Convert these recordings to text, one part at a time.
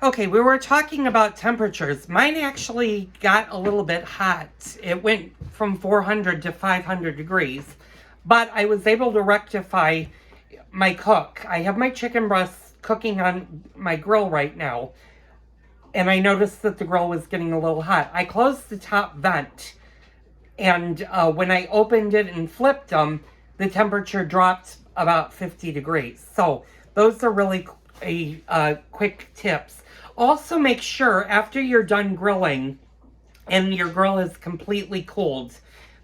Okay, we were talking about temperatures. Mine actually got a little bit hot. It went from 400 to 500 degrees, but I was able to rectify my cook. I have my chicken breasts cooking on my grill right now, and I noticed that the grill was getting a little hot. I closed the top vent, and when I opened it and flipped them, the temperature dropped about 50 degrees. So those are really quick tips. Also, make sure after you're done grilling and your grill is completely cooled,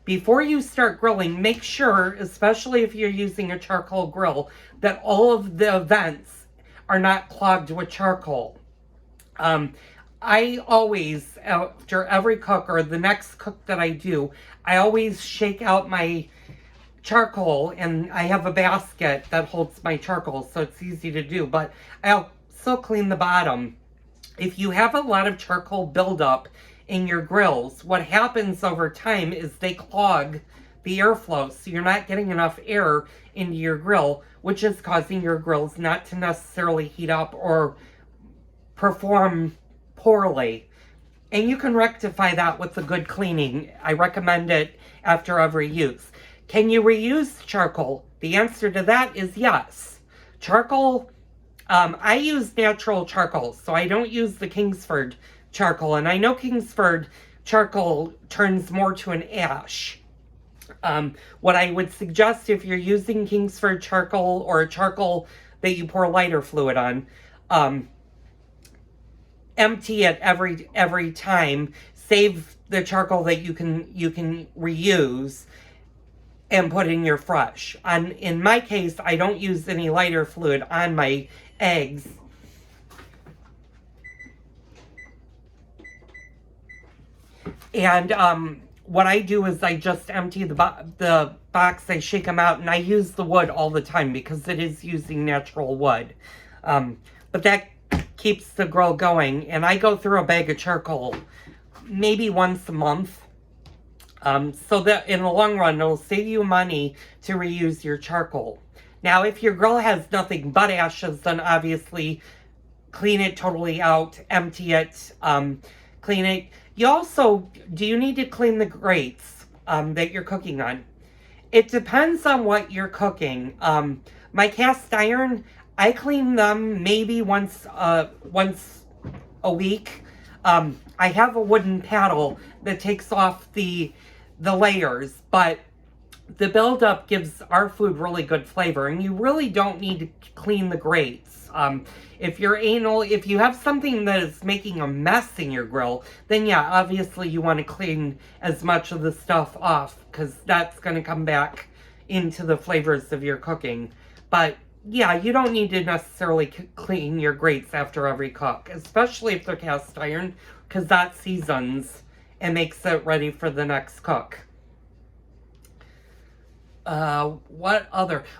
before you start grilling, make sure, especially if you're using a charcoal grill, that all of the vents are not clogged with charcoal. I always, after every cook or the next cook that I do, I always shake out my charcoal, and I have a basket that holds my charcoal, so it's easy to do, but I also clean the bottom. If you have a lot of charcoal buildup in your grills, what happens over time is they clog the airflow, so you're not getting enough air into your grill, which is causing your grills not to necessarily heat up or perform poorly. And you can rectify that with a good cleaning. I recommend it after every use. Can you reuse charcoal? The answer to that is yes. Charcoal, I use natural charcoal, so I don't use the Kingsford charcoal. And I know Kingsford charcoal turns more to an ash. What I would suggest if you're using Kingsford charcoal or a charcoal that you pour lighter fluid on, empty it every time. Save the charcoal that you can reuse and put in your fresh. In my case, I don't use any lighter fluid on my eggs. And what I do is I just empty the box, I shake them out, and I use the wood all the time because it is using natural wood. But that keeps the grill going, and I go through a bag of charcoal maybe once a month. So that in the long run, it'll save you money to reuse your charcoal. Now, if your grill has nothing but ashes, then obviously clean it totally out, empty it, clean it. You also, do you need to clean the grates that you're cooking on? It depends on what you're cooking. My cast iron, I clean them maybe once a week. I have a wooden paddle that takes off the layers, but the buildup gives our food really good flavor, and you really don't need to clean the grates. If you have something that is making a mess in your grill, then yeah, obviously you want to clean as much of the stuff off, because that's going to come back into the flavors of your cooking. But yeah, you don't need to necessarily clean your grates after every cook, especially if they're cast iron, because that seasons and makes it ready for the next cook.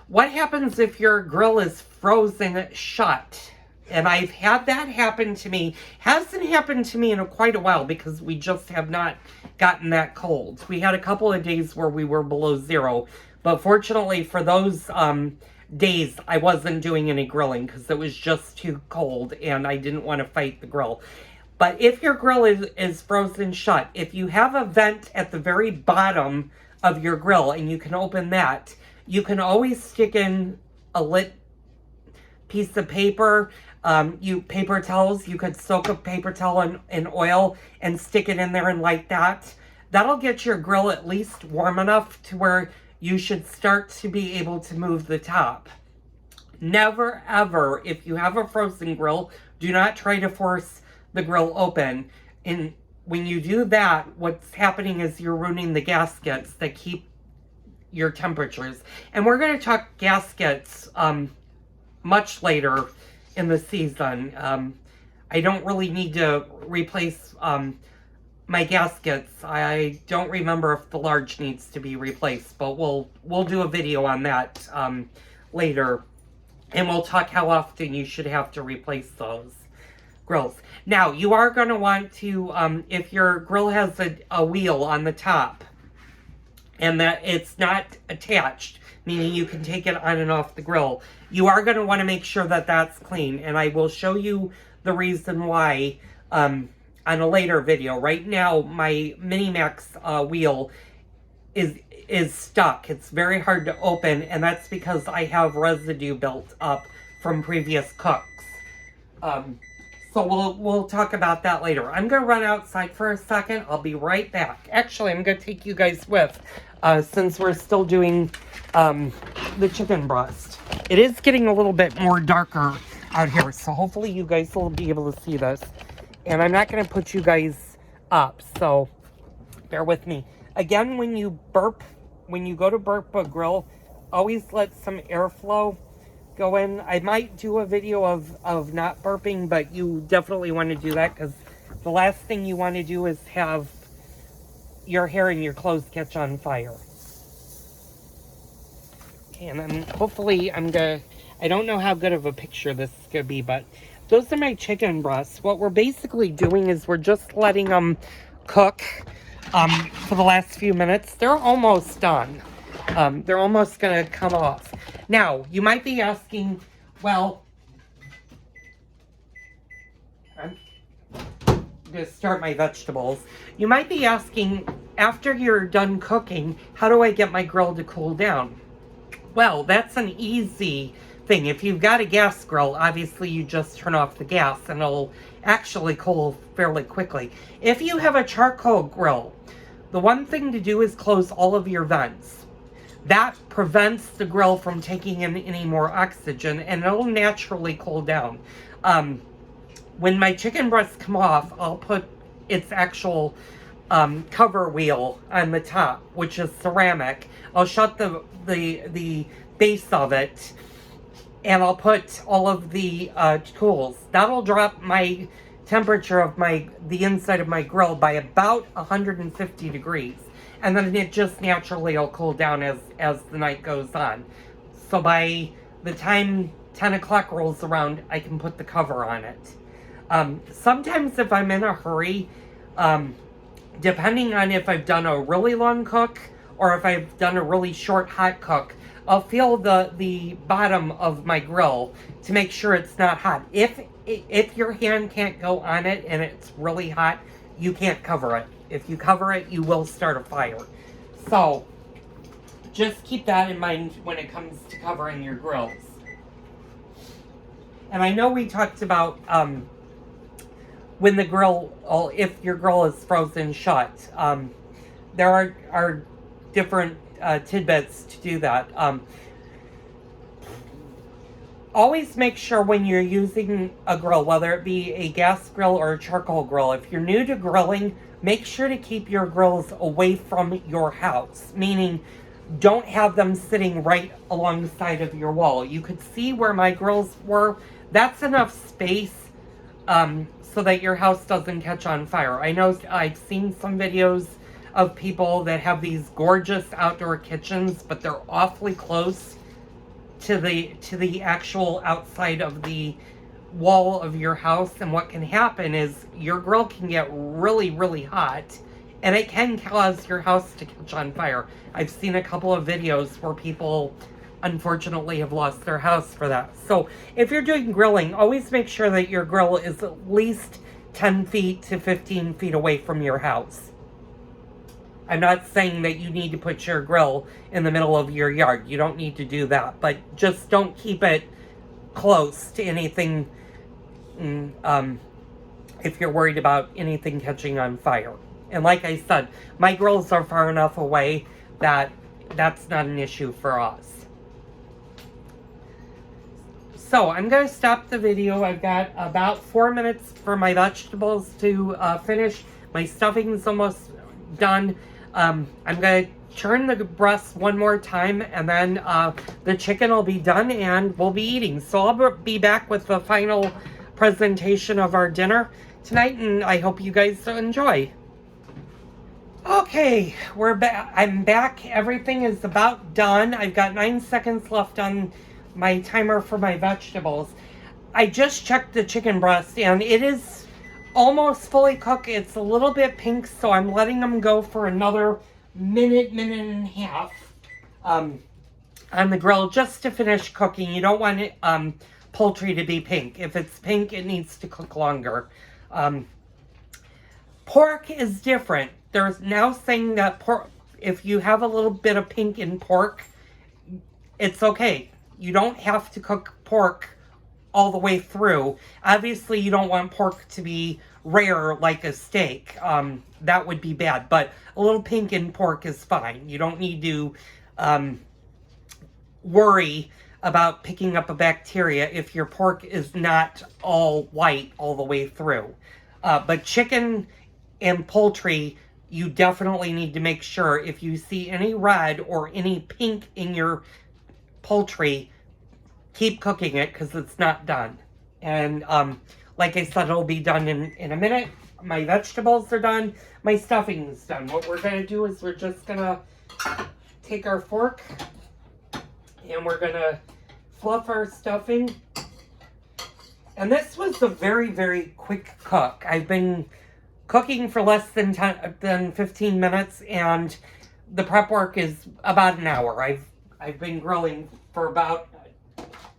What happens if your grill is frozen shut? And I've had that happen to me. Hasn't happened to me in quite a while because we just have not gotten that cold. We had a couple of days where we were below zero, but fortunately for those days, I wasn't doing any grilling because it was just too cold and I didn't want to fight the grill. But if your grill is frozen shut, if you have a vent at the very bottom of your grill and you can open that, you can always stick in a lit piece of paper. Paper towels, you could soak a paper towel in oil and stick it in there and light that. That'll get your grill at least warm enough to where you should start to be able to move the top. Never ever, if you have a frozen grill, do not try to force the grill open. And when you do that, what's happening is you're ruining the gaskets that keep your temperatures. And we're going to talk gaskets much later in the season. I don't really need to replace my gaskets. I don't remember if the large needs to be replaced, but we'll do a video on that later, and we'll talk how often you should have to replace those grills. Now, you are going to want to, if your grill has a wheel on the top and that it's not attached, meaning you can take it on and off the grill, you are going to want to make sure that that's clean. And I will show you the reason why on a later video. Right now, my Minimax wheel is stuck. It's very hard to open, and that's because I have residue built up from previous cooks. So we'll talk about that later. I'm gonna run outside for a second. I'll be right back. Actually, I'm gonna take you guys with, since we're still doing the chicken breast. It is getting a little bit more darker out here, so hopefully you guys will be able to see this. And I'm not gonna put you guys up, so bear with me. Again, when you go to burp a grill, always let some airflow go in. I might do a video of not burping, but you definitely want to do that, because the last thing you want to do is have your hair and your clothes catch on fire. Okay, and then hopefully I don't know how good of a picture this is going to be, but those are my chicken breasts. What we're basically doing is we're just letting them cook for the last few minutes. They're almost done. They're almost going to come off. Now, you might be asking, well, I'm going to start my vegetables. You might be asking, after you're done cooking, how do I get my grill to cool down? Well, that's an easy thing. If you've got a gas grill, obviously you just turn off the gas and it'll actually cool fairly quickly. If you have a charcoal grill, the one thing to do is close all of your vents. That prevents the grill from taking in any more oxygen, and it'll naturally cool down. When my chicken breasts come off, I'll put its actual cover wheel on the top, which is ceramic. I'll shut the base of it, and I'll put all of the tools. That'll drop my temperature of the inside of my grill by about 150 degrees. And then it just naturally will cool down as the night goes on. So by the time 10 o'clock rolls around, I can put the cover on it. Sometimes if I'm in a hurry, depending on if I've done a really long cook or if I've done a really short hot cook, I'll feel the bottom of my grill to make sure it's not hot. If your hand can't go on it and it's really hot, you can't cover it. If you cover it, you will start a fire. So, just keep that in mind when it comes to covering your grills. And I know we talked about when the grill, if your grill is frozen shut. There are different tidbits to do that. Always make sure when you're using a grill, whether it be a gas grill or a charcoal grill, if you're new to grilling, make sure to keep your grills away from your house, meaning don't have them sitting right alongside of your wall. You could see where my grills were. That's enough space so that your house doesn't catch on fire. I know I've seen some videos of people that have these gorgeous outdoor kitchens, but they're awfully close to the actual outside of the wall of your house, and what can happen is your grill can get really, really hot, and it can cause your house to catch on fire. I've seen a couple of videos where people unfortunately have lost their house for that. So if you're doing grilling, always make sure that your grill is at least 10 feet to 15 feet away from your house. I'm not saying that you need to put your grill in the middle of your yard. You don't need to do that, but just don't keep it close to anything if you're worried about anything catching on fire. And like I said, my grills are far enough away that that's not an issue for us. So I'm going to stop the video. I've got about 4 minutes for my vegetables to finish. My stuffing's almost done. I'm going to turn the breasts one more time, and then the chicken will be done and we'll be eating. So I'll be back with the final presentation of our dinner tonight, and I hope you guys enjoy. Okay, we're back. I'm back. Everything is about done. I've got 9 seconds left on my timer for my vegetables. I just checked the chicken breast, and it is almost fully cooked. It's a little bit pink, so I'm letting them go for another minute and a half on the grill just to finish cooking. You don't want it poultry to be pink. If it's pink, it needs to cook longer. Pork is different. There's now saying that pork, if you have a little bit of pink in pork, it's okay. You don't have to cook pork all the way through. Obviously, you don't want pork to be rare like a steak. That would be bad. But a little pink in pork is fine. You don't need to worry about picking up a bacteria if your pork is not all white all the way through. But chicken and poultry, you definitely need to make sure if you see any red or any pink in your poultry, keep cooking it because it's not done. And like I said, it'll be done in a minute. My vegetables are done. My stuffing is done. What we're going to do is we're just going to take our fork and we're going to fluff our stuffing. And this was a very, very quick cook. I've been cooking for less than 15 minutes, and the prep work is about an hour. I've been grilling for about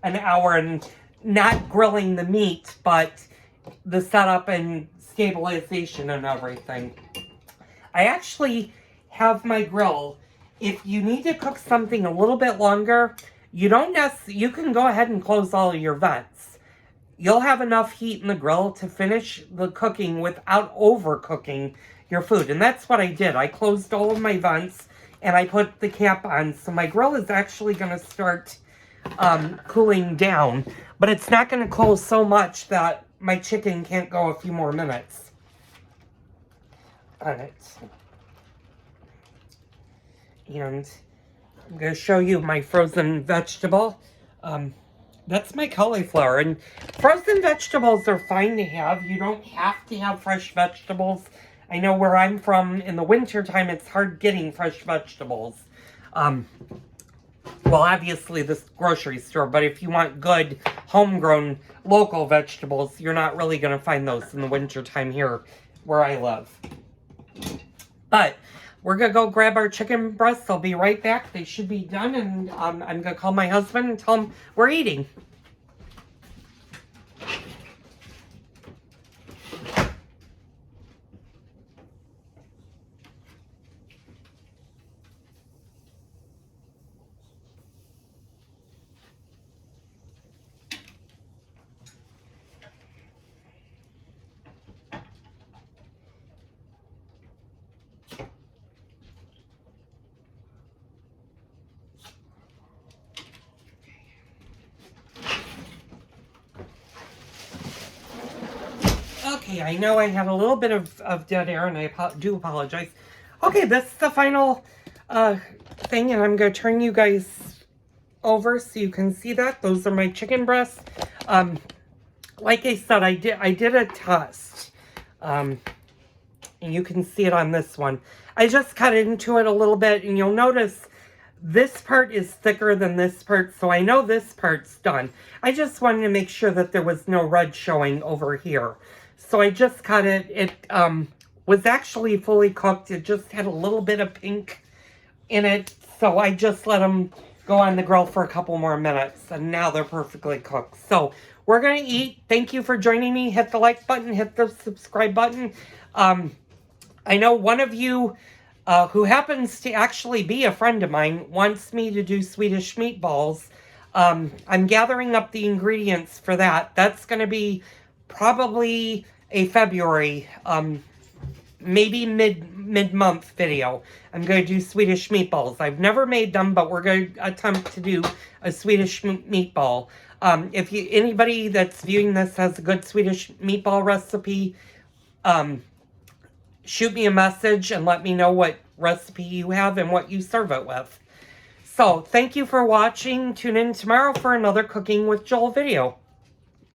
an hour, and not grilling the meat, but the setup and stabilization and everything. I actually have my grill. If you need to cook something a little bit longer, you can go ahead and close all of your vents. You'll have enough heat in the grill to finish the cooking without overcooking your food. And that's what I did. I closed all of my vents and I put the cap on. So my grill is actually going to start cooling down. But it's not going to cool so much that my chicken can't go a few more minutes on it. And I'm going to show you my frozen vegetable. That's my cauliflower. And frozen vegetables are fine to have. You don't have to have fresh vegetables. I know where I'm from, in the wintertime, it's hard getting fresh vegetables. Well, obviously, this grocery store, but if you want good, homegrown, local vegetables, you're not really going to find those in the wintertime here where I live. But we're going to go grab our chicken breasts. I'll be right back. They should be done, and I'm going to call my husband and tell him we're eating. Okay, I know I had a little bit of dead air, and I do apologize. Okay, this is the final thing, and I'm going to turn you guys over so you can see that. Those are my chicken breasts. Like I said, I did a test, and you can see it on this one. I just cut into it a little bit, and you'll notice this part is thicker than this part, so I know this part's done. I just wanted to make sure that there was no red showing over here. So I just cut it. It was actually fully cooked. It just had a little bit of pink in it. So I just let them go on the grill for a couple more minutes. And now they're perfectly cooked. So we're going to eat. Thank you for joining me. Hit the like button. Hit the subscribe button. I know one of you who happens to actually be a friend of mine wants me to do Swedish meatballs. I'm gathering up the ingredients for that. That's going to be probably a February, maybe mid-month video. I'm going to do Swedish meatballs. I've never made them, but we're going to attempt to do a Swedish meatball. If anybody that's viewing this has a good Swedish meatball recipe, shoot me a message and let me know what recipe you have and what you serve it with. So, thank you for watching. Tune in tomorrow for another Cooking with Joel video.